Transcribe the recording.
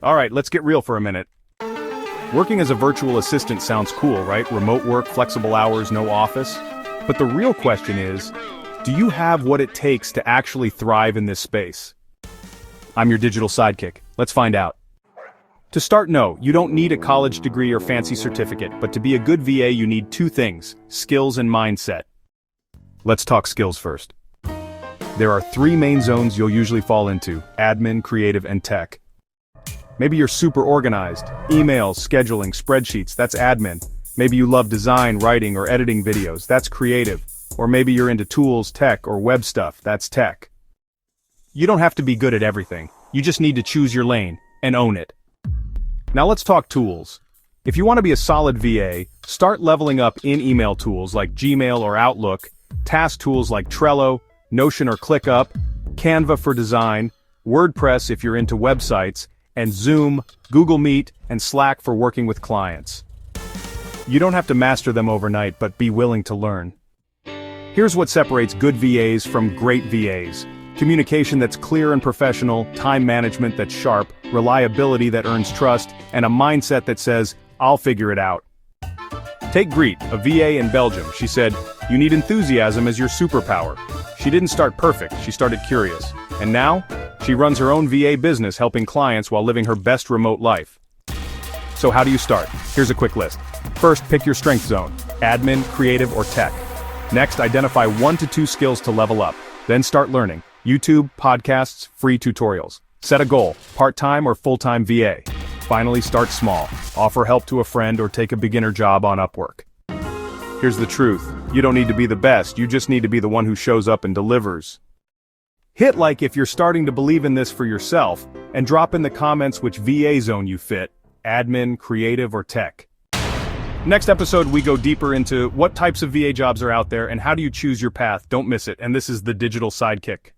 Alright, let's get real for a minute. Working as a virtual assistant sounds cool, right? Remote work, flexible hours, no office. But the real question is, do you have what it takes to actually thrive in this space? I'm your digital sidekick. Let's find out. To start, no, you don't need a college degree or fancy certificate, but to be a good VA you need two things: skills and mindset. Let's talk skills first. There are three main zones you'll usually fall into: admin, creative, and tech. Maybe you're super organized. Emails, scheduling, spreadsheets, that's admin. Maybe you love design, writing, or editing videos, that's creative. Or maybe you're into tools, tech, or web stuff, that's tech. You don't have to be good at everything. You just need to choose your lane and own it. Now let's talk tools. If you want to be a solid VA, start leveling up in email tools like Gmail or Outlook, task tools like Trello, Notion or ClickUp, Canva for design, WordPress if you're into websites, and Zoom, Google Meet, and Slack for working with clients. You don't have to master them overnight, but be willing to learn. Here's what separates good VAs from great VAs. Communication that's clear and professional, time management that's sharp, reliability that earns trust, and a mindset that says, I'll figure it out. Take Greet, a VA in Belgium. She said, you need enthusiasm as your superpower. She didn't start perfect, she started curious. And now, she runs her own VA business helping clients while living her best remote life. So how do you start? Here's a quick list. First, pick your strength zone: admin, creative, or tech. Next, identify 1 to 2 skills to level up. Then start learning. YouTube, podcasts, free tutorials. Set a goal: part-time or full-time VA. Finally, start small. Offer help to a friend or take a beginner job on Upwork. Here's the truth. You don't need to be the best, you just need to be the one who shows up and delivers. Hit like if you're starting to believe in this for yourself, and drop in the comments which VA zone you fit: admin, creative, or tech. Next episode we go deeper into what types of VA jobs are out there and how do you choose your path. Don't miss it, and this is the Digital Sidekick.